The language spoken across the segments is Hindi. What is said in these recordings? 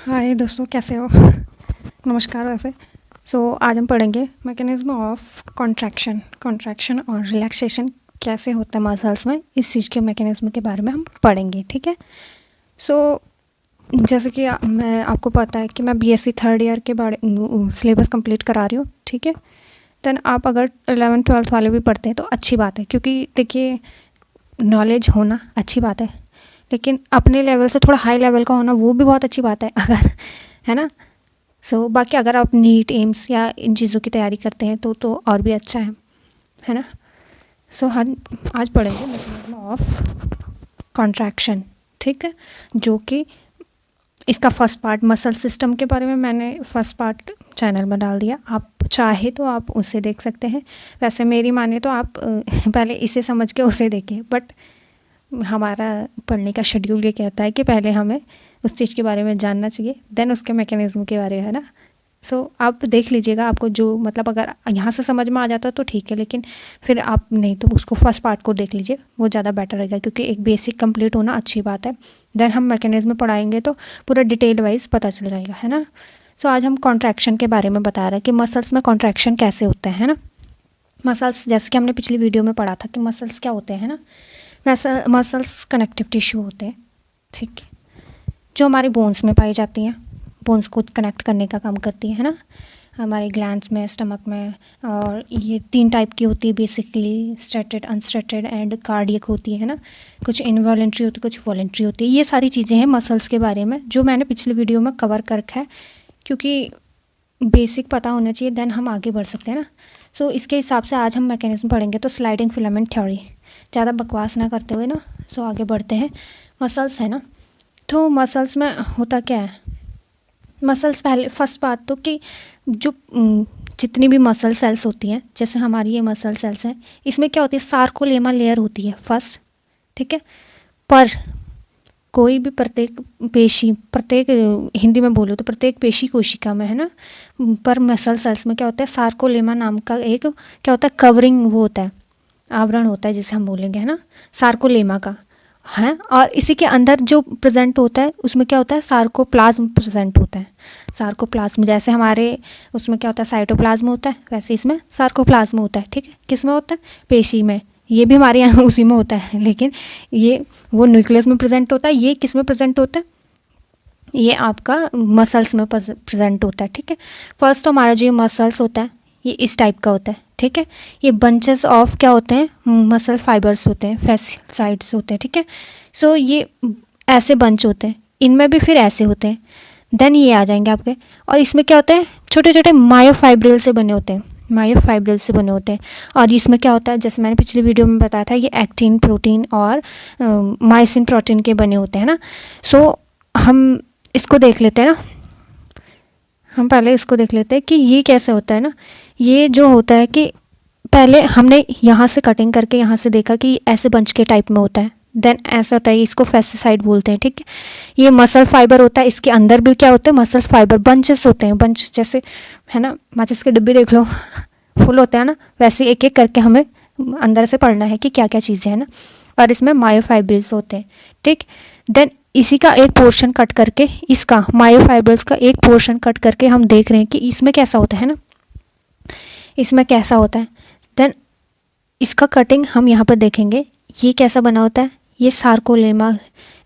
हाय दोस्तों, कैसे हो? नमस्कार। वैसे आज हम पढ़ेंगे मैकेनिज्म ऑफ कॉन्ट्रैक्शन और रिलैक्सेशन कैसे होता है मसल्स में। इस चीज़ के मैकेनिज्म के बारे में हम पढ़ेंगे, ठीक है। जैसे कि मैं आपको पता है कि मैं बीएससी थर्ड ईयर के बारे सिलेबस कंप्लीट करा रही हूँ, ठीक है। देन आप अगर 11th-12th वाले भी पढ़ते हैं तो अच्छी बात है, क्योंकि देखिए नॉलेज होना अच्छी बात है, लेकिन अपने लेवल से थोड़ा हाई लेवल का होना वो भी बहुत अच्छी बात है अगर है ना। बाकी अगर आप नीट एम्स या इन चीज़ों की तैयारी करते हैं तो और भी अच्छा है ना। हम आज पढ़ेंगे मैकेनिज्म ऑफ कॉन्ट्रैक्शन, ठीक है, जो कि इसका फर्स्ट पार्ट मसल सिस्टम के बारे में मैंने फर्स्ट पार्ट चैनल में डाल दिया। आप चाहे तो आप उसे देख सकते हैं, वैसे मेरी माने तो आप पहले इसे समझ के उसे देखें, बट हमारा पढ़ने का शेड्यूल ये कहता है कि पहले हमें उस चीज़ के बारे में जानना चाहिए, देन उसके मैकेनिज्म के बारे में, है ना। आप देख लीजिएगा, आपको जो मतलब अगर यहाँ से समझ में आ जाता है तो ठीक है, लेकिन फिर आप नहीं तो उसको फर्स्ट पार्ट को देख लीजिए, वो ज़्यादा बेटर रहेगा, क्योंकि एक बेसिक कंप्लीट होना अच्छी बात है। देन हम मैकेनिज्म पढ़ाएंगे तो पूरा डिटेल वाइज पता चल जाएगा, है ना। आज हम कॉन्ट्रैक्शन के बारे में बता रहे हैं कि मसल्स में कॉन्ट्रैक्शन कैसे होते हैं, है ना। मसल्स, जैसे कि हमने पिछली वीडियो में पढ़ा था कि मसल्स क्या होते हैं ना, वैसा मसल्स कनेक्टिव टिश्यू होते हैं, ठीक है, जो हमारे बोन्स में पाई जाती हैं, बोन्स को कनेक्ट करने का काम करती है ना, हमारे ग्लैंड्स में, स्टमक में। और ये 3 टाइप की होती है basically, striated, unstriated and cardiac होती है ना। कुछ इनवॉलेंट्री होती है, कुछ वॉलेंट्री होती है। ये सारी चीज़ें हैं मसल्स के बारे में जो मैंने पिछली वीडियो में कवर कर रखा है, क्योंकि बेसिक पता होना चाहिए, देन हम आगे बढ़ सकते हैं ना। इसके हिसाब से आज हम मैकेनिज्म पढ़ेंगे। तो स्लाइडिंग फिलामेंट थ्योरी, ज़्यादा बकवास ना करते हुए ना आगे बढ़ते हैं। मसल्स है ना, तो मसल्स में होता क्या है। मसल्स, पहले फर्स्ट बात तो कि जो जितनी भी मसल सेल्स होती हैं, जैसे हमारी ये मसल सेल्स हैं, इसमें क्या होती है, सार्कोलेमा लेयर होती है फर्स्ट, ठीक है। पर कोई भी प्रत्येक हिंदी में बोलो तो प्रत्येक पेशी कोशिका में, है ना, पर मसल सेल्स में क्या होता है, सार्कोलेमा नाम का एक क्या होता है, कवरिंग वो होता है, आवरण होता है, जिसे हम बोलेंगे, है ना, सार्कोलेमा का है। और इसी के अंदर जो प्रेजेंट होता है उसमें क्या होता है, सार्कोप्लाज्म प्रेजेंट होता है। सार्कोप्लाज्म, जैसे हमारे उसमें क्या होता है, साइटोप्लाज्म होता है, वैसे इसमें सार्कोप्लाज्म होता है, ठीक है। किस में होता है, पेशी में। ये भी हमारे यहाँ उसी में होता है, लेकिन ये वो न्यूक्लियस में प्रेजेंट होता है, ये किस में प्रेजेंट होता है, ये आपका मसल्स में प्रेजेंट होता है, ठीक है। फर्स्ट तो हमारा जो ये मसल्स होता है ये इस टाइप का होता है, ठीक है। ये बंचेस ऑफ क्या होते हैं, मसल फाइबर्स होते हैं, फैसिसाइड्स होते हैं, ठीक है। ये ऐसे बंच होते हैं, इनमें भी फिर ऐसे होते हैं, देन ये आ जाएंगे आपके। और इसमें क्या होते हैं, छोटे छोटे मायोफाइब्रिल से बने होते हैं, मायोफाइब्रिल से बने होते हैं। और इसमें क्या होता है, जैसे मैंने पिछली वीडियो में बताया था, ये एक्टिन प्रोटीन और माइसिन प्रोटीन के बने होते हैं ना। हम इसको देख लेते हैं ना, हम पहले इसको देख लेते हैं कि ये कैसे होता है ना। ये जो होता है कि पहले हमने यहाँ से कटिंग करके यहाँ से देखा कि ऐसे बंच के टाइप में होता है, देन ऐसा होता है, इसको फैसिसाइड बोलते हैं, ठीक है। ये मसल फाइबर होता है, इसके अंदर भी क्या होता है, मसल फाइबर बंचेस होते हैं, बंच जैसे है ना, माचिस के डिब्बे देख लो फुल होते हैं ना, वैसे एक एक करके हमें अंदर से पढ़ना है कि क्या क्या चीज़ें हैं ना। और इसमें मायोफाइब्रिल्स होते हैं, ठीक। देन इसी का एक पोर्शन कट करके, इसका मायोफाइब्रिल्स का एक पोर्शन कट करके हम देख रहे हैं कि इसमें कैसा होता है ना, इसमें कैसा होता है। देन इसका कटिंग हम यहाँ पर देखेंगे, ये कैसा बना होता है, ये सार्कोलेमा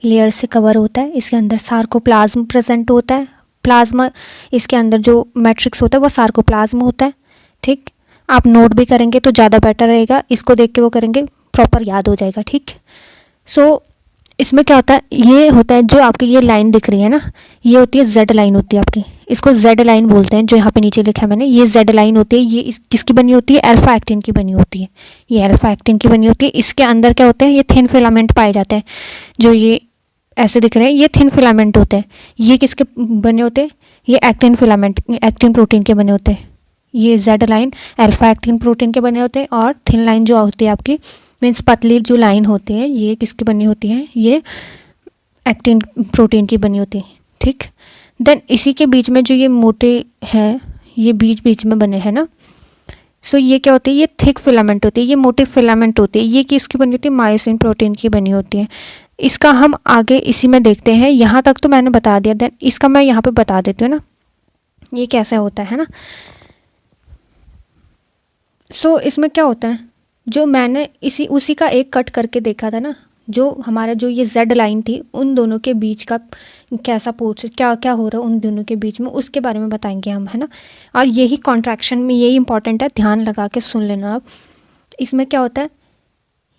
लेयर से कवर होता है, इसके अंदर सार्कोप्लाज्म प्रेजेंट होता है, प्लाज्मा, इसके अंदर जो मैट्रिक्स होता है वो सार्कोप्लाज्म होता है, ठीक। आप नोट भी करेंगे तो ज़्यादा बेटर रहेगा, इसको देख के वो करेंगे प्रॉपर याद हो जाएगा, ठीक। इसमें क्या होता है, ये होता है जो आपकी ये लाइन दिख रही है ना, ये होती है जेड लाइन होती है आपकी, इसको जेड लाइन बोलते हैं, जो यहाँ पे नीचे लिखा है मैंने, ये जेड लाइन होती है। ये किसकी बनी होती है, अल्फा एक्टिन की बनी होती है, ये अल्फा एक्टिन की बनी होती है। इसके अंदर क्या होते हैं, ये थिन फिलामेंट पाए जाते हैं, जो ये ऐसे दिख रहे हैं, ये थिन फिलामेंट होते हैं। ये किसके बने होते हैं, ये एक्टिन फिलामेंट, एक्टिन प्रोटीन के बने होते हैं। ये Z line alpha actin protein के बने होते हैं, और थिन लाइन जो होती है आपकी, मीन्स पतली जो लाइन होती है, ये किसकी बनी होती है, ये एक्टिन प्रोटीन की बनी होती है, ठीक। देन इसी के बीच में जो ये मोटे हैं, ये बीच बीच में बने हैं ना, ये क्या होती है, ये थिक फिलामेंट होती है, ये मोटी फिलामेंट होती है। ये किसकी बनी होती है, मायोसिन प्रोटीन की बनी होती है। इसका हम आगे इसी में देखते हैं। यहाँ तक तो मैंने बता दिया, देन इसका मैं यहाँ पे बता देती हूँ ना ये कैसे होता है ना। सो इसमें क्या होता है, जो मैंने उसी का एक कट करके देखा था ना, जो हमारा जो ये जेड लाइन थी उन दोनों के बीच का कैसा पोर्स क्या क्या हो रहा है उन दोनों के बीच में, उसके बारे में बताएंगे हम, है ना। और यही कॉन्ट्रैक्शन में यही इंपॉर्टेंट है, ध्यान लगा के सुन लेना आप। इसमें क्या होता है,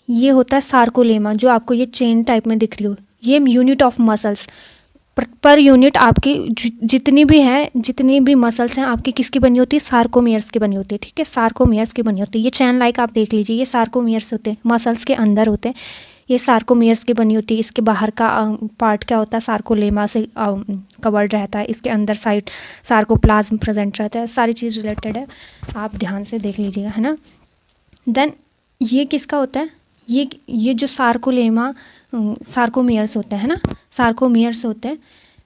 ये होता है सार्कोलेमा, जो आपको ये चेन टाइप में दिख रही हो, ये unit of muscles per unit आपकी जितनी भी मसल्स हैं आपकी किसकी बनी होती है, सार्कोमियर्स की बनी होती है, ठीक है, सार्कोमियर्स की बनी होती है। ये चैन लाइक आप देख लीजिए, ये सार्कोमियर्स होते हैं, मसल्स के अंदर होते हैं, ये सार्कोमियर्स की बनी होती है। इसके बाहर का पार्ट क्या होता है, सार्कोलेमा से कवर्ड रहता है, इसके अंदर साइड सार्कोप्लाज्म प्रेजेंट रहता है, सारी चीज़ रिलेटेड है, आप ध्यान से देख लीजिएगा, है ना। देन ये किसका होता है, ये जो सार्कोलेमा सार्कोमियर्स होते हैं ना, सार्कोमियर्स होते हैं।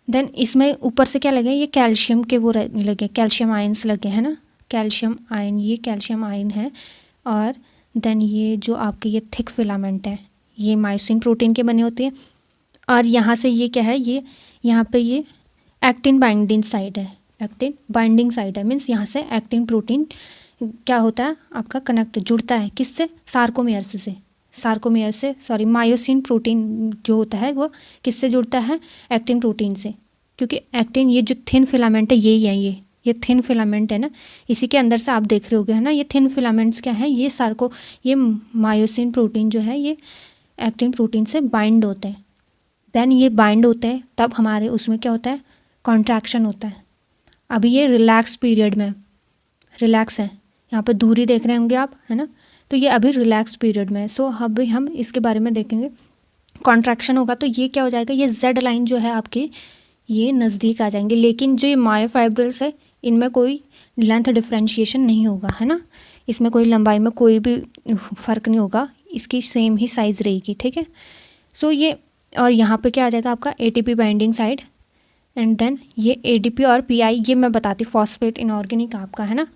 देन इसमें ऊपर से क्या लगे, ये कैल्शियम के वो लगे, कैल्शियम आयंस लगे हैं ना, कैल्शियम आयन, ये कैल्शियम आयन है। और देन ये जो आपके ये थिक फिलामेंट है, ये मायोसिन प्रोटीन के बने होते हैं। और यहाँ से ये क्या है, ये यहाँ पे ये एक्टिन बाइंडिंग साइड है, एक्टिन बाइंडिंग साइड है, मीन्स यहाँ से एक्टिन प्रोटीन क्या होता है आपका कनेक्ट जुड़ता है किससे, सार्कोमेयर्स से, सार्कोमेयर से सॉरी मायोसिन प्रोटीन जो होता है वो किससे जुड़ता है, एक्टिन प्रोटीन से। क्योंकि एक्टिन ये जो थिन फिलामेंट है यही है, ये थिन फिलामेंट है ना, इसी के अंदर से आप देख रहे होगे, है ना। ये थिन फिलामेंट्स क्या है, ये मायोसिन प्रोटीन जो है ये एक्टिन प्रोटीन से बाइंड होते हैं। देन ये बाइंड होते हैं तब हमारे उसमें क्या होता है, कॉन्ट्रैक्शन होता है। अभी ये रिलैक्स पीरियड में रिलैक्स है, यहाँ पर दूरी देख रहे होंगे आप, है ना, तो ये अभी रिलैक्स पीरियड में है। सो अभी हम इसके बारे में देखेंगे। कॉन्ट्रैक्शन होगा तो ये क्या हो जाएगा, ये जेड लाइन जो है आपकी ये नज़दीक आ जाएंगे, लेकिन जो ये मायोफाइब्रिल्स है इनमें कोई लेंथ डिफ्रेंशिएशन नहीं होगा, है ना, इसमें कोई लंबाई में कोई भी फ़र्क नहीं होगा, इसकी सेम ही साइज़ रहेगी, ठीक है। सो ये और यहाँ पे क्या आ जाएगा आपका ATP binding side, and then ये एडीपी और पीआई, ये मैं बताती फॉस्फेट इनऑर्गेनिक आपका, है ना।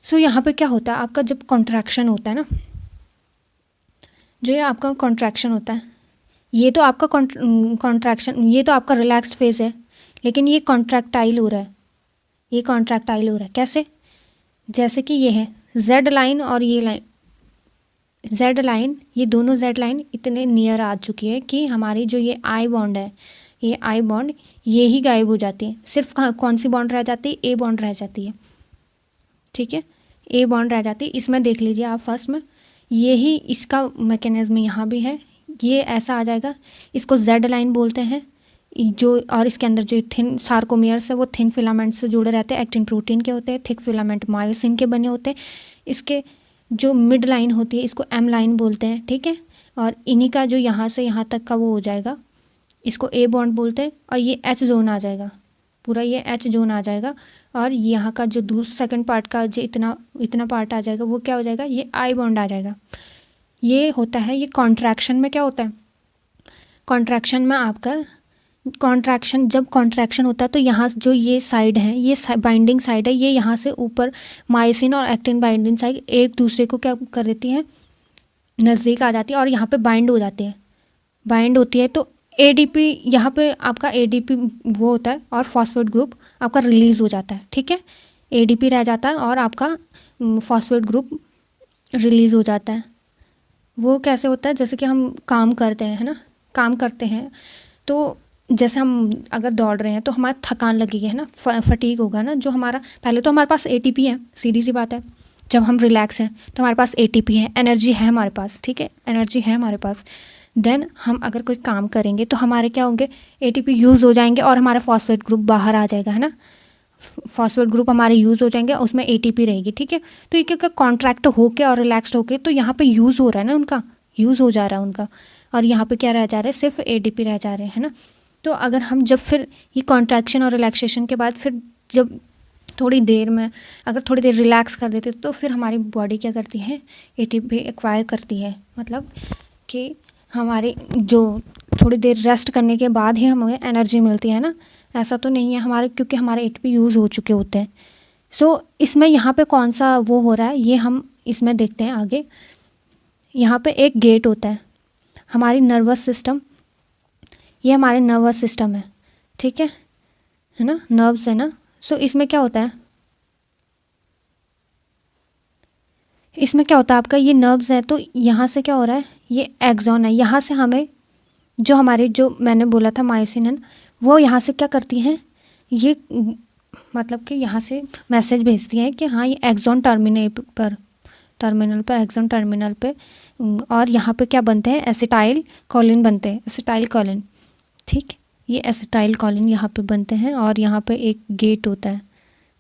सो यहाँ पे क्या होता है आपका, जब कॉन्ट्रैक्शन होता है ना, जो ये आपका कॉन्ट्रैक्शन होता है, ये तो आपका कॉन्ट्रैक्शन, ये तो आपका रिलैक्स्ड फेज है, लेकिन ये कॉन्ट्रैक्टाइल हो रहा है, ये कॉन्ट्रैक्टाइल हो रहा है कैसे, जैसे कि ये है जेड लाइन और ये लाइन, जेड लाइन, ये दोनों जेड लाइन इतने नियर आ चुकी है कि हमारी जो ये आई बॉन्ड है, ये आई बॉन्ड ये ही गायब हो जाती है, सिर्फ कौन सी बॉन्ड रह जाती है, ए बॉन्ड रह जाती है, ठीक है, ए बॉन्ड रह जाती है। इसमें देख लीजिए आप फर्स्ट में, यही इसका मैकेनिज्म यहाँ भी है, ये ऐसा आ जाएगा, इसको जेड लाइन बोलते हैं जो, और इसके अंदर जो थिन सार्कोमियर्स है वो थिन फिलामेंट से जुड़े रहते हैं, एक्टिन प्रोटीन के होते हैं, थिक फिलामेंट मायोसिन के बने होते हैं। इसके जो मिड लाइन होती है इसको एम लाइन बोलते हैं, ठीक है, और इन्हीं का जो यहाँ से यहाँ तक का वो हो जाएगा, इसको ए बॉन्ड बोलते हैं, और ये एच जोन आ जाएगा, पूरा ये एच जोन आ जाएगा, और यहाँ का जो सेकंड पार्ट का जो इतना पार्ट आ जाएगा वो क्या हो जाएगा, ये आई बॉन्ड आ जाएगा। ये होता है, ये कॉन्ट्रैक्शन में क्या होता है, कॉन्ट्रैक्शन में आपका कॉन्ट्रैक्शन, जब कॉन्ट्रैक्शन होता है तो यहाँ जो ये साइड है, ये बाइंडिंग साइड है, ये यहाँ से ऊपर मायोसिन और एक्टिन बाइंडिंग साइड एक दूसरे को क्या कर देती है, नज़दीक आ जाती है, और यहाँ पे बाइंड हो जाती है, बाइंड होती है। तो एडीपी यहाँ पे आपका एडीपी वो होता है और फॉस्फेट ग्रुप आपका रिलीज़ हो जाता है, ठीक है, एडीपी रह जाता है और आपका फॉस्फेट ग्रुप रिलीज़ हो जाता है। वो कैसे होता है, जैसे कि हम काम करते हैं, है ना, काम करते हैं तो जैसे हम अगर दौड़ रहे हैं तो हमारा थकान लगेगी, है ना, फटीग होगा ना, जो हमारा पहले तो हमारे पास एटीपी है, सीधी सी बात है, जब हम रिलैक्स हैं तो हमारे पास एटीपी है, एनर्जी है हमारे पास, ठीक है, एनर्जी है हमारे पास। देन हम अगर कोई काम करेंगे तो हमारे क्या होंगे, एटीपी यूज़ हो जाएंगे और हमारा फॉस्फेट ग्रुप बाहर आ जाएगा, है ना, फॉस्फेट ग्रुप हमारे यूज़ हो जाएंगे, उसमें एटीपी रहेगी, ठीक है। तो ये क्या कॉन्ट्रैक्ट होके और रिलैक्स्ड होके, तो यहाँ पे यूज़ हो रहा है ना, उनका यूज़ हो जा रहा है उनका, और यहाँ पे क्या रह जा रहा है, सिर्फ एटीपी रह जा रहे हैं, है ना। तो अगर हम जब फिर ये कॉन्ट्रैक्शन और रिलैक्सेशन के बाद फिर जब थोड़ी देर में अगर थोड़ी देर रिलैक्स कर देते तो फिर हमारी बॉडी क्या करती है, एटीपी एक्वायर करती है, मतलब कि हमारी जो थोड़ी देर रेस्ट करने के बाद ही हमें एनर्जी मिलती है ना, ऐसा तो नहीं है हमारे, क्योंकि हमारे एटीपी यूज़ हो चुके होते हैं। सो इसमें यहाँ पे कौन सा वो हो रहा है ये हम इसमें देखते हैं आगे। यहाँ पे एक गेट होता है, हमारी नर्वस सिस्टम ये हमारे नर्वस सिस्टम है, ठीक है ना, नर्व्स है ना। सो इसमें क्या होता है, इसमें क्या होता है आपका, ये नर्व्स है तो यहाँ से क्या हो रहा है, ये एक्सॉन है, यहाँ से हमें जो हमारे जो मैंने बोला था मायोसिन है वो यहाँ से क्या करती हैं, ये मतलब कि यहाँ से मैसेज भेजती हैं कि हाँ ये एक्सॉन टर्मिनल पर एक्सॉन टर्मिनल पे, और यहाँ पे क्या बनते हैं, एसिटाइल कोलिन बनते हैं, एसिटाइल कोलिन, ठीक। ये एसिटाइल कोलिन यहाँ पे बनते हैं और यहाँ पे एक गेट होता है,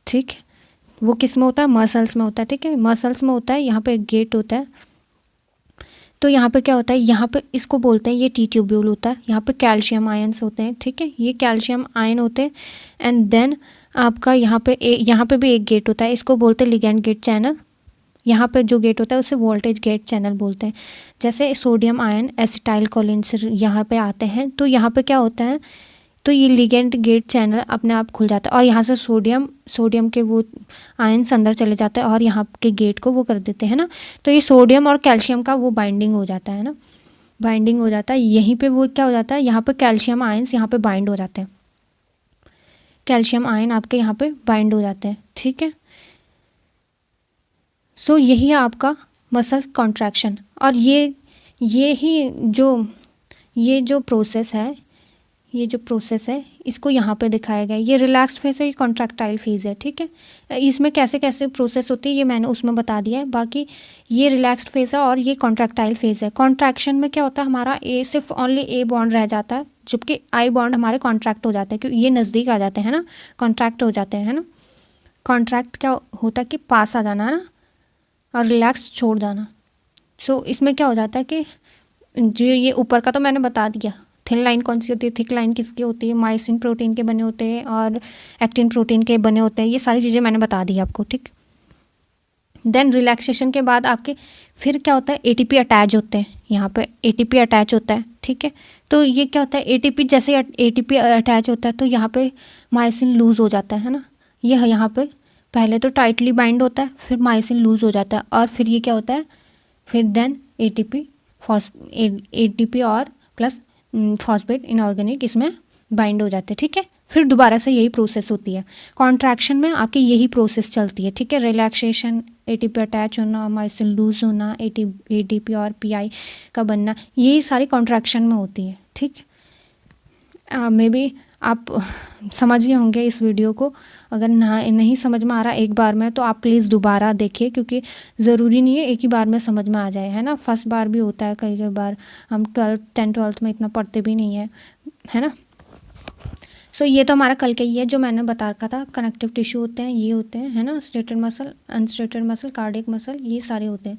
ठीक। वो किस में होता है, मसल्स में होता है, ठीक है, मसल्स में होता है, यहाँ पे एक गेट होता है। तो यहाँ पे क्या होता है, यहाँ पे इसको बोलते हैं, ये टी ट्यूब्यूल होता है, यहाँ पे कैल्शियम आयंस होते हैं, ठीक है, ये कैल्शियम आयन होते हैं। एंड देन आपका यहाँ पे भी एक गेट होता है, इसको बोलते हैं लिगैंड गेट चैनल। यहाँ पे जो गेट होता है उसे वोल्टेज गेट चैनल बोलते हैं। जैसे सोडियम आयन एसिटाइल कोलिन से यहाँ पे आते हैं तो यहाँ पे क्या होता है, तो ये लिगेंड गेट चैनल अपने आप खुल जाता है और यहाँ से सोडियम के वो आयंस अंदर चले जाते हैं और यहाँ के गेट को वो कर देते हैं ना। तो ये सोडियम और कैल्शियम का वो बाइंडिंग हो जाता है ना, बाइंडिंग हो जाता है, यहीं पे वो क्या हो जाता है, यहाँ पे कैल्शियम आयंस यहाँ पे बाइंड हो जाते हैं, कैल्शियम आयन आपके यहाँ पे बाइंड हो जाते हैं, ठीक है। सो यही है आपका मसल कॉन्ट्रैक्शन। और ये जो प्रोसेस है, ये जो प्रोसेस है इसको यहाँ पे दिखाया गया है। ये रिलैक्स्ड फेज है, ये कॉन्ट्रैक्टाइल फेज है, ठीक है। इसमें कैसे कैसे प्रोसेस होती है ये मैंने उसमें बता दिया है। बाकी ये रिलैक्स्ड फेज है और ये कॉन्ट्रैक्टाइल फेज है। कॉन्ट्रैक्शन में क्या होता है, हमारा सिर्फ ओनली ए बॉन्ड रह जाता है, जबकि आई बॉन्ड हमारे कॉन्ट्रैक्ट हो जाते हैं क्योंकि ये नज़दीक आ जाते हैं ना, कॉन्ट्रैक्ट हो जाते हैं ना। कॉन्ट्रैक्ट क्या होता है कि पास आ जाना है ना, और रिलैक्स छोड़ जाना। सो इसमें क्या हो जाता है कि जो ये ऊपर का तो मैंने बता दिया, थिन लाइन कौन सी होती है, थिक लाइन किसकी होती है, मायोसिन प्रोटीन के बने होते हैं और एक्टिन प्रोटीन के बने होते हैं, ये सारी चीज़ें मैंने बता दी आपको, ठीक। देन रिलैक्सेशन के बाद आपके फिर क्या होता है, एटीपी अटैच होते हैं, यहाँ पे एटीपी अटैच होता है, ठीक है। तो ये क्या होता है, एटीपी जैसे एटीपी अटैच होता है तो यहाँ पे मायोसिन लूज़ हो जाता है ना। ये यहाँ पे पहले तो टाइटली बाइंड होता है, फिर मायोसिन लूज़ हो जाता है और फिर ये क्या होता है, फिर देन एटीपी और प्लस फॉस्फेट इनऑर्गेनिक इसमें बाइंड हो जाते हैं, ठीक है। फिर दोबारा से यही प्रोसेस होती है। कॉन्ट्रैक्शन में आपकी यही प्रोसेस चलती है, ठीक है। रिलैक्सेशन, एटीपी अटैच होना, मायोसिन लूज होना, एटीपी और पीआई का बनना, यही सारी कॉन्ट्रैक्शन में होती है, ठीक। मे बी आप समझ गए होंगे इस वीडियो को। अगर नहीं समझ में आ रहा एक बार में तो आप प्लीज़ दोबारा देखिए, क्योंकि ज़रूरी नहीं है एक ही बार में समझ में आ जाए, है ना। फर्स्ट बार भी होता है, कई बार हम 10th-12th में इतना पढ़ते भी नहीं है ना। सो ये तो हमारा कल का ही है जो मैंने बता रखा था। कनेक्टिव टिश्यू होते हैं, ये होते हैं, है ना, striated muscle, unstriated muscle, cardiac muscle, ये सारे होते हैं,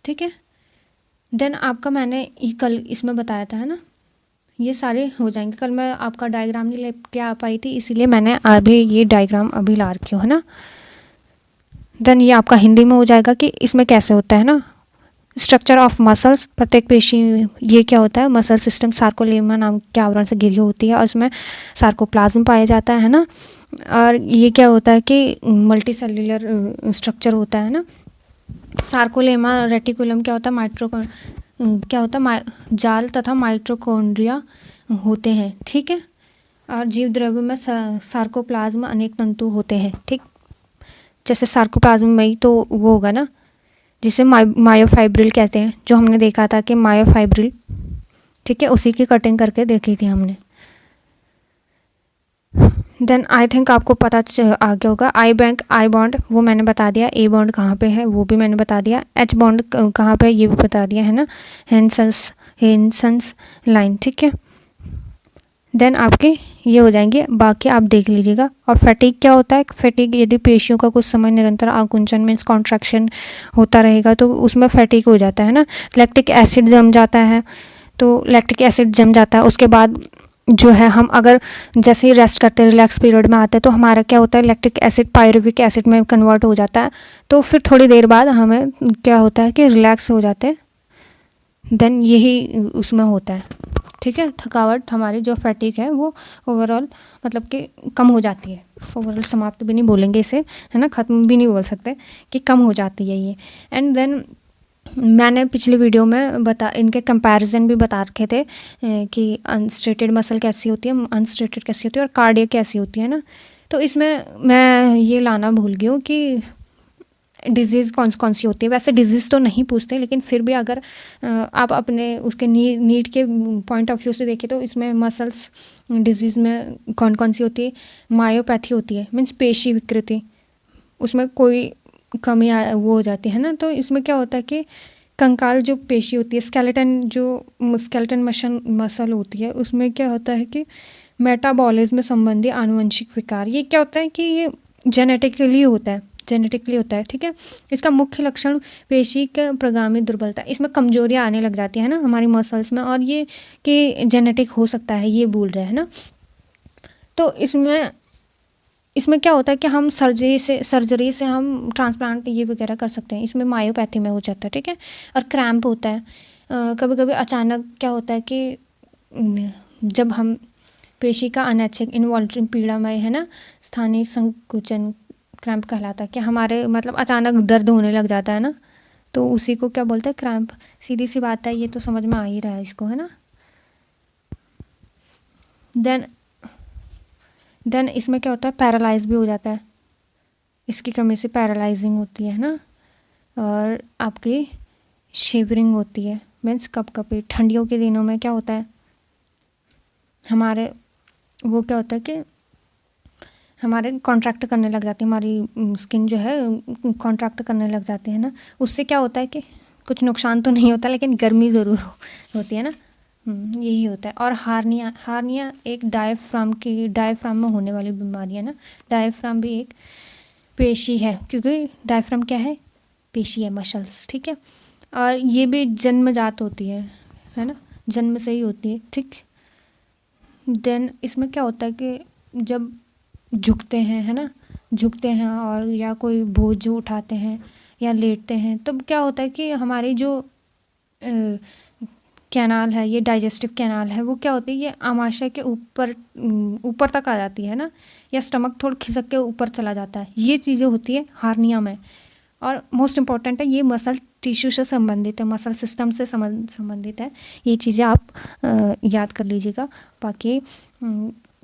ठीक है। देन आपका मैंने ये कल इसमें बताया था, है ना, ये सारे हो जाएंगे। कल मैं आपका डायग्राम नहीं ले के आ पाई थी, इसीलिए मैंने अभी ये डायग्राम अभी ला रखी हूँ, है ना। देन ये आपका हिंदी में हो जाएगा कि इसमें कैसे होता है ना। स्ट्रक्चर ऑफ मसल्स, प्रत्येक पेशी, ये क्या होता है, मसल सिस्टम सार्कोलेमा नाम के आवरण से घिरी होती है और इसमें सार्कोप्लाज्म पाया जाता है ना। और ये क्या होता है कि मल्टी सेल्युलर स्ट्रक्चर होता है ना। सार्कोलेमा रेटिकुलम क्या होता है, क्या होता है, जाल तथा माइटोकॉन्ड्रिया होते हैं, ठीक है। और जीव द्रव्य में सार्कोप्लाज्म अनेक तंतु होते हैं, ठीक। जैसे सार्कोप्लाज्म में ही तो वो होगा ना, जिसे मायोफाइब्रिल कहते हैं, जो हमने देखा था कि मायोफाइब्रिल, ठीक है, उसी की कटिंग करके देखी थी हमने। देन आई थिंक आपको पता आ गया होगा। आई बॉन्ड वो मैंने बता दिया, ए बॉन्ड कहाँ पे है वो भी मैंने बता दिया, एच बॉन्ड कहाँ पे है ये भी बता दिया, है ना, हेंसन्स लाइन, ठीक है। देन आपके ये हो जाएंगे, बाकी आप देख लीजिएगा। और फैटिग क्या होता है, फैटिग यदि पेशियों का कुछ समय निरंतर आकुंचन मीन्स कॉन्ट्रैक्शन होता रहेगा तो उसमें फैटिग हो जाता है ना। लैक्टिक एसिड जम जाता है, तो लैक्टिक एसिड जम जाता है, उसके बाद जो है हम अगर जैसे ही रेस्ट करते हैं, रिलैक्स पीरियड में आते हैं, तो हमारा क्या होता है, लैक्टिक एसिड पायरुविक एसिड में कन्वर्ट हो जाता है। तो फिर थोड़ी देर बाद हमें क्या होता है कि रिलैक्स हो जाते हैं। देन यही उसमें होता है, ठीक है। थकावट हमारी जो फैटिक है वो ओवरऑल मतलब कि कम हो जाती है। ओवरऑल समाप्त भी नहीं बोलेंगे इसे, है ना, ख़त्म भी नहीं बोल सकते, कि कम हो जाती है ये। एंड देन मैंने पिछले वीडियो में इनके कंपैरिजन भी बता रखे थे कि अनस्ट्रेटेड मसल कैसी होती है, अनस्ट्रेटेड कैसी होती है और कार्डियक कैसी होती है ना। तो इसमें मैं ये लाना भूल गई हूँ कि डिज़ीज़ कौन कौन सी होती है। वैसे डिज़ीज़ तो नहीं पूछते, लेकिन फिर भी अगर आप अपने उसके नीड के पॉइंट ऑफ व्यू से देखें तो इसमें मसल्स डिज़ीज़ में कौन कौन सी होती है। मायोपैथी होती है, मीन्स पेशी विकृति, उसमें कोई कमी वो हो जाती है ना। तो इसमें क्या होता है कि कंकाल जो पेशी होती है, स्केलेटन मसल होती है, उसमें क्या होता है कि मेटाबॉलिज्म संबंधी आनुवंशिक विकार, ये क्या होता है कि ये जेनेटिकली होता है, ठीक है। इसका मुख्य लक्षण पेशी का प्रगामी दुर्बलता, इसमें कमजोरियाँ आने लग जाती है ना हमारी मसल्स में, और ये कि जेनेटिक हो सकता है, ये बोल रहे हैं ना। तो इसमें क्या होता है कि हम सर्जरी से हम ट्रांसप्लांट ये वगैरह कर सकते हैं, इसमें मायोपैथी में हो जाता है, ठीक है। और क्रैम्प होता है, कभी कभी अचानक क्या होता है कि जब हम पेशी का अनैच्छिक इनवॉल्यूटरी पीड़ामय है ना स्थानीय संकुचन क्रैम्प कहलाता है, कि हमारे मतलब अचानक दर्द होने लग जाता है ना, तो उसी को क्या बोलते हैं, क्रैम्प। सीधी सी बात है, ये तो समझ में आ ही रहा है इसको, है ना। देन इसमें क्या होता है, पैरालाइज भी हो जाता है, इसकी कमी से पैरालाइजिंग होती है ना। और आपकी शिवरिंग होती है, मीन्स कपकपी। ठंडियों के दिनों में क्या होता है, हमारे वो क्या होता है कि हमारे कॉन्ट्रैक्ट करने लग जाती है, हमारी स्किन जो है कॉन्ट्रैक्ट करने लग जाती है ना। उससे क्या होता है कि कुछ नुकसान तो नहीं होता, लेकिन गर्मी ज़रूर होती है ना। यही होता है। और हार्निया एक डायफ्राम में होने वाली बीमारी है ना। डायफ्राम भी एक पेशी है, क्योंकि डायफ्राम क्या है, पेशी है, मसल्स, ठीक है। और ये भी जन्मजात होती है ना, जन्म से ही होती है, ठीक। देन इसमें क्या होता है कि जब झुकते हैं, है ना, झुकते हैं और या कोई बोझ उठाते हैं या लेटते हैं, तब क्या होता है कि हमारी जो कैनाल है, ये डाइजेस्टिव कैनाल है, वो क्या होती है, ये आमाशय के ऊपर तक आ जाती है ना, या स्टमक थोड़ा खिसक के ऊपर चला जाता है। ये चीज़ें होती है हार्निया में। और मोस्ट इम्पॉर्टेंट है, ये मसल टिश्यू से संबंधित है, मसल सिस्टम से संबंधित है। ये चीज़ें आप याद कर लीजिएगा। बाकी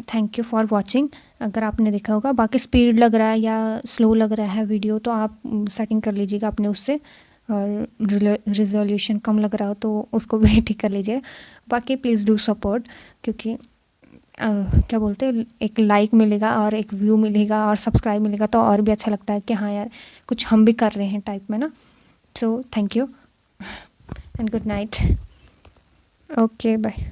थैंक यू फॉर वॉचिंग। अगर आपने देखा होगा, बाकी स्पीड लग रहा है या स्लो लग रहा है वीडियो, तो आप सेटिंग कर लीजिएगा अपने उससे, और रिजोल्यूशन कम लग रहा हो तो उसको भी ठीक कर लीजिए। बाकी प्लीज़ डू सपोर्ट, क्योंकि क्या बोलते हैं, एक लाइक मिलेगा और एक व्यू मिलेगा और सब्सक्राइब मिलेगा, तो और भी अच्छा लगता है कि हाँ यार कुछ हम भी कर रहे हैं टाइप में ना। So thank you and good night. Okay bye.